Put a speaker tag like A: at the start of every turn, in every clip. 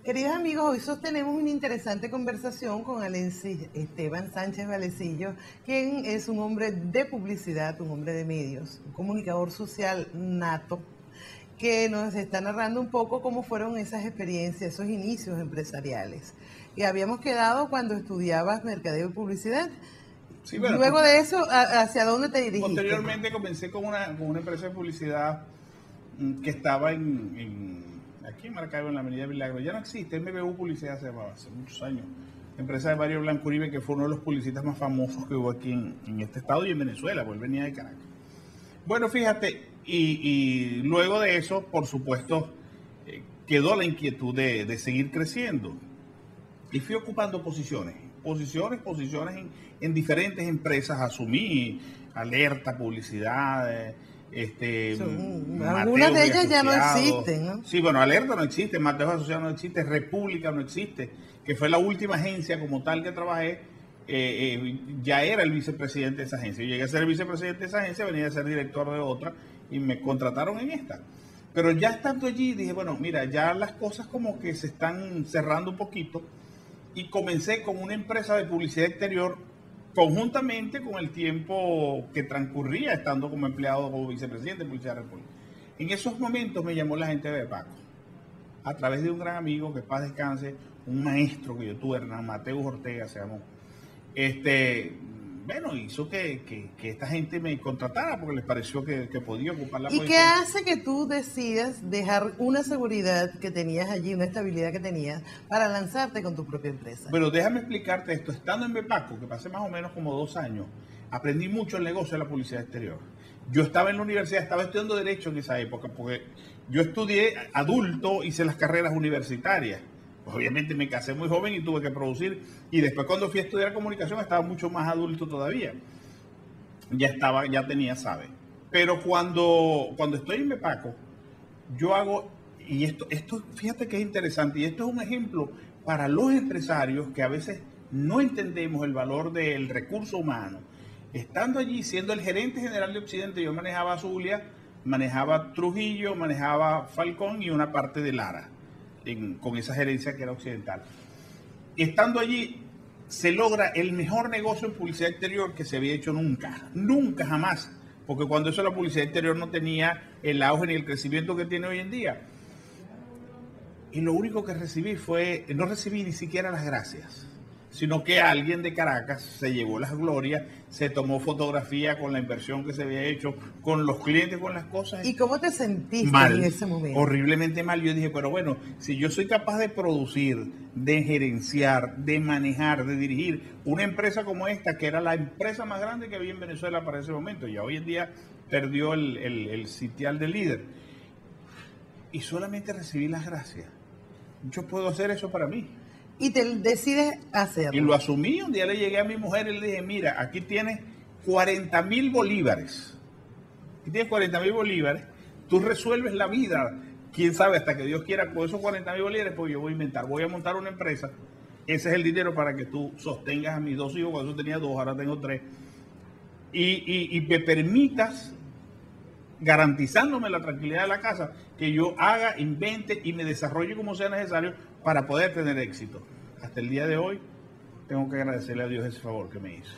A: Queridos amigos, hoy sostenemos una interesante conversación con Alensis Esteban Sánchez Valecillo, quien es un hombre de publicidad, un hombre de medios, un comunicador social nato, que nos está narrando un poco cómo fueron esas experiencias, esos inicios empresariales. Y habíamos quedado cuando estudiabas mercadeo y publicidad.
B: Sí, bueno,
A: luego de eso, ¿hacia dónde te dirigiste?
B: Posteriormente comencé con una empresa de publicidad que estaba aquí en Maracaibo, en la Avenida Milagro. Ya no existe, MBU Publicidad se llamaba hace muchos años. Empresa de Mario Blanco Uribe, que fue uno de los publicistas más famosos que hubo aquí en este estado y en Venezuela, porque él venía de Caracas. Bueno, fíjate, y luego de eso, por supuesto, quedó la inquietud de seguir creciendo. Y fui ocupando posiciones en diferentes empresas. Asumí Alerta, Publicidad,
A: algunas de ellas ya no existen, ¿no?
B: Sí, bueno, Alerta no existe, Mateo Asociado no existe, República no existe, que fue la última agencia como tal que trabajé. Ya era el vicepresidente de esa agencia. Yo llegué a ser el vicepresidente de esa agencia, venía a ser director de otra y me contrataron en esta. Pero ya estando allí dije, bueno, mira, ya las cosas como que se están cerrando un poquito, y comencé con una empresa de publicidad exterior conjuntamente con el tiempo que transcurría estando como empleado como vicepresidente de Publicidad de la República. En esos momentos me llamó la gente de Paco, a través de un gran amigo, que paz descanse, un maestro que yo tuve, Hernán Mateo Ortega se llamó. Bueno, hizo que esta gente me contratara porque les pareció que podía ocupar la posición.
A: ¿Y qué hace que tú decidas dejar una seguridad que tenías allí, una estabilidad que tenías, para lanzarte con tu propia empresa?
B: Bueno, déjame explicarte esto. Estando en Bepaco, que pasé más o menos como 2 años, aprendí mucho el negocio de la publicidad exterior. Yo estaba en la universidad, estaba estudiando Derecho en esa época, porque yo estudié adulto, hice las carreras universitarias. Pues obviamente me casé muy joven y tuve que producir. Y después cuando fui a estudiar comunicación estaba mucho más adulto todavía. Ya tenía sabe. Pero cuando estoy en Bepaco, yo hago, y esto fíjate que es interesante, y esto es un ejemplo para los empresarios que a veces no entendemos el valor del recurso humano. Estando allí, siendo el gerente general de Occidente, yo manejaba Zulia, manejaba Trujillo, manejaba Falcón y una parte de Lara. Con esa gerencia que era occidental. Estando allí, se logra el mejor negocio en publicidad exterior que se había hecho nunca jamás, porque cuando eso la publicidad exterior no tenía el auge ni el crecimiento que tiene hoy en día. Y lo único que recibí no recibí ni siquiera las gracias, sino que alguien de Caracas se llevó las glorias, se tomó fotografía con la inversión que se había hecho, con los clientes, con las cosas.
A: ¿Y cómo te sentiste
B: mal,
A: en ese momento?
B: Horriblemente mal. Yo dije, pero bueno, si yo soy capaz de producir, de gerenciar, de manejar, de dirigir una empresa como esta, que era la empresa más grande que había en Venezuela para ese momento, ya hoy en día perdió el sitial de líder, y solamente recibí las gracias, yo puedo hacer eso para mí.
A: Y te decides hacerlo.
B: Y lo asumí. Un día le llegué a mi mujer y le dije, mira, aquí tienes 40.000 bolívares. Aquí tienes 40.000 bolívares. Tú resuelves la vida. Quién sabe, hasta que Dios quiera, con esos 40.000 bolívares, pues yo voy a montar una empresa. Ese es el dinero para que tú sostengas a mis 2 hijos. Cuando eso tenía 2, ahora tengo 3. Y me permitas, garantizándome la tranquilidad de la casa, que yo haga, invente y me desarrolle como sea necesario para poder tener éxito. Hasta el día de hoy tengo que agradecerle a Dios ese favor que me hizo.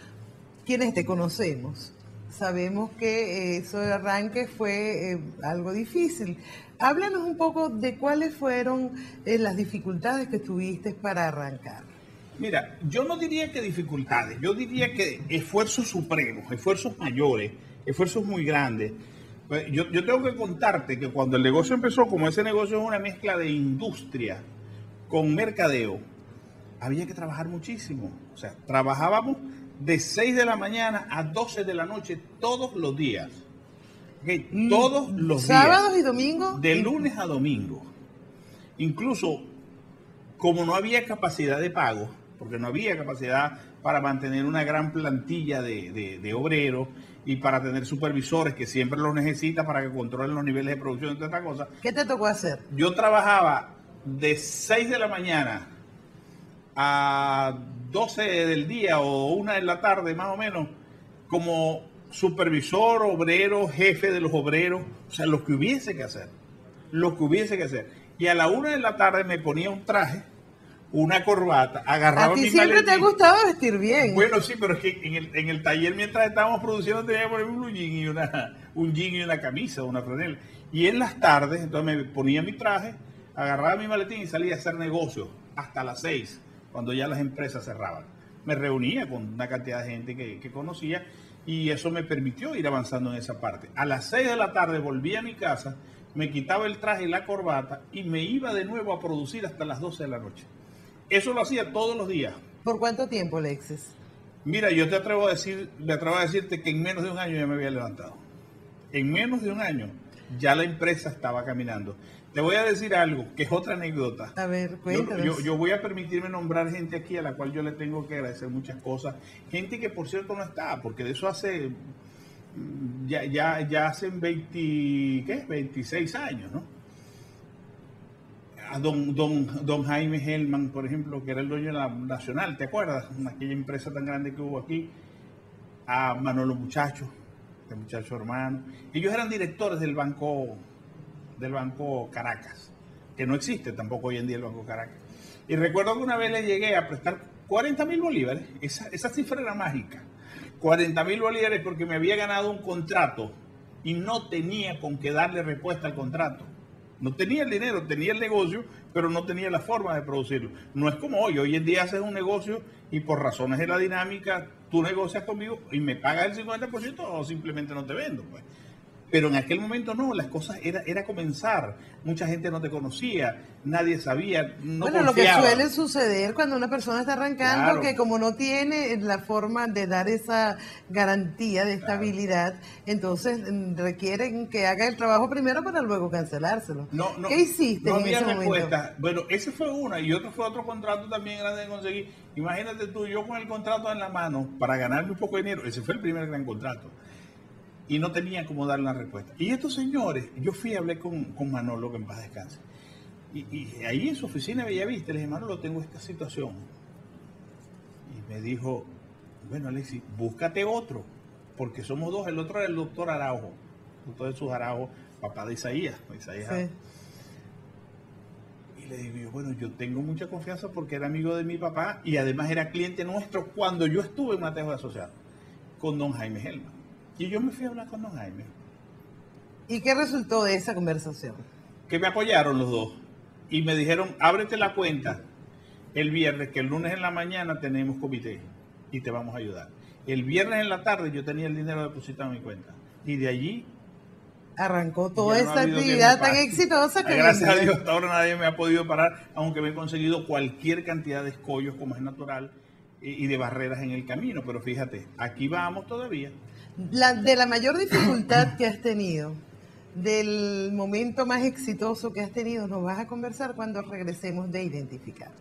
A: Quienes te conocemos sabemos que eso de arranque fue algo difícil. Háblanos un poco de cuáles fueron las dificultades que tuviste para arrancar.
B: Mira, yo no diría que dificultades, yo diría que esfuerzos supremos, esfuerzos mayores, esfuerzos muy grandes. Yo tengo que contarte que cuando el negocio empezó, como ese negocio es una mezcla de industria con mercadeo, había que trabajar muchísimo. O sea, trabajábamos de 6 de la mañana a 12 de la noche todos los días. ¿Okay? Todos los días.
A: ¿Sábados y domingos?
B: De lunes a domingo. Incluso, como no había capacidad de pago, porque no había capacidad para mantener una gran plantilla de obreros y para tener supervisores que siempre los necesita para que controlen los niveles de producción y todas estas cosas.
A: ¿Qué te tocó hacer?
B: Yo trabajaba de 6 de la mañana a 12 del día o 1 de la tarde más o menos como supervisor, obrero, jefe de los obreros, o sea, lo que hubiese que hacer, lo que hubiese que hacer. Y a la 1 de la tarde me ponía un traje, una corbata, agarraba
A: A ti
B: mi
A: siempre
B: maletín.
A: te ha gustado vestir bien.
B: Bueno, sí, pero es que en el taller mientras estábamos produciendo tenía por ejemplo un jean y una camisa, una franela. Y en las tardes, entonces me ponía mi traje, agarraba mi maletín y salía a hacer negocios hasta las 6, cuando ya las empresas cerraban. Me reunía con una cantidad de gente que conocía y eso me permitió ir avanzando en esa parte. A las 6 de la tarde volví a mi casa, me quitaba el traje y la corbata y me iba de nuevo a producir hasta las 12 de la noche. Eso lo hacía todos los días.
A: ¿Por cuánto tiempo, Alexis?
B: Mira, me atrevo a decirte que en menos de un año ya me había levantado. En menos de un año ya la empresa estaba caminando. Te voy a decir algo, que es otra anécdota.
A: A ver, cuéntanos.
B: Yo voy a permitirme nombrar gente aquí a la cual yo le tengo que agradecer muchas cosas. Gente que por cierto no está, porque de eso hace, ya hacen 26 años, ¿no? A don Jaime Hellman, por ejemplo, que era el dueño de la Nacional, ¿te acuerdas? Aquella empresa tan grande que hubo aquí. A Manolo Muchacho, el muchacho hermano. Ellos eran directores del Banco Caracas, que no existe tampoco hoy en día el Banco Caracas. Y recuerdo que una vez le llegué a prestar 40.000 bolívares, esa cifra era mágica, 40.000 bolívares porque me había ganado un contrato y no tenía con qué darle respuesta al contrato. No tenía el dinero, tenía el negocio, pero no tenía la forma de producirlo. No es como hoy en día haces un negocio y por razones de la dinámica, tú negocias conmigo y me pagas el 50% o simplemente no te vendo, pues. Pero en aquel momento no, las cosas era comenzar. Mucha gente no te conocía, nadie sabía, no
A: Bueno,
B: confiaba.
A: lo que suele suceder cuando una persona está arrancando,
B: Claro.
A: que como no tiene la forma de dar esa garantía de estabilidad, entonces requieren que haga el trabajo primero para luego cancelárselo. ¿Qué hiciste
B: no
A: en
B: había
A: ese momento?
B: respuesta. Bueno, ese fue una y otro fue otro contrato también grande de conseguir. Imagínate tú, yo con el contrato en la mano para ganarme un poco de dinero, ese fue el primer gran contrato. Y no tenía cómo darle una respuesta. Y estos señores, yo fui y hablé con Manolo, que en paz descanse. Y ahí en su oficina de Bellavista, le dije, Manolo, tengo esta situación. Y me dijo, bueno, Alexis, búscate otro, porque somos dos. El otro era el doctor Araujo, doctor Jesús Araujo, papá de Isaías.
A: Sí.
B: Y le digo, bueno, yo tengo mucha confianza porque era amigo de mi papá y además era cliente nuestro cuando yo estuve en Mateos Asociados, con don Jaime Hellman. Y yo me fui a hablar con don Jaime.
A: ¿Y qué resultó de esa conversación?
B: Que me apoyaron los dos. Y me dijeron, ábrete la cuenta el viernes, que el lunes en la mañana tenemos comité y te vamos a ayudar. El viernes en la tarde yo tenía el dinero depositado en mi cuenta. Y de allí
A: Arrancó toda
B: ya no ha
A: esta
B: habido quien
A: actividad
B: me
A: tan
B: pare.
A: exitosa que
B: Gracias a
A: venía.
B: Dios, hasta ahora nadie me ha podido parar, aunque me he conseguido cualquier cantidad de escollos, como es natural, y de barreras en el camino. Pero fíjate, aquí vamos todavía.
A: De la mayor dificultad que has tenido, del momento más exitoso que has tenido, nos vas a conversar cuando regresemos de Identificar.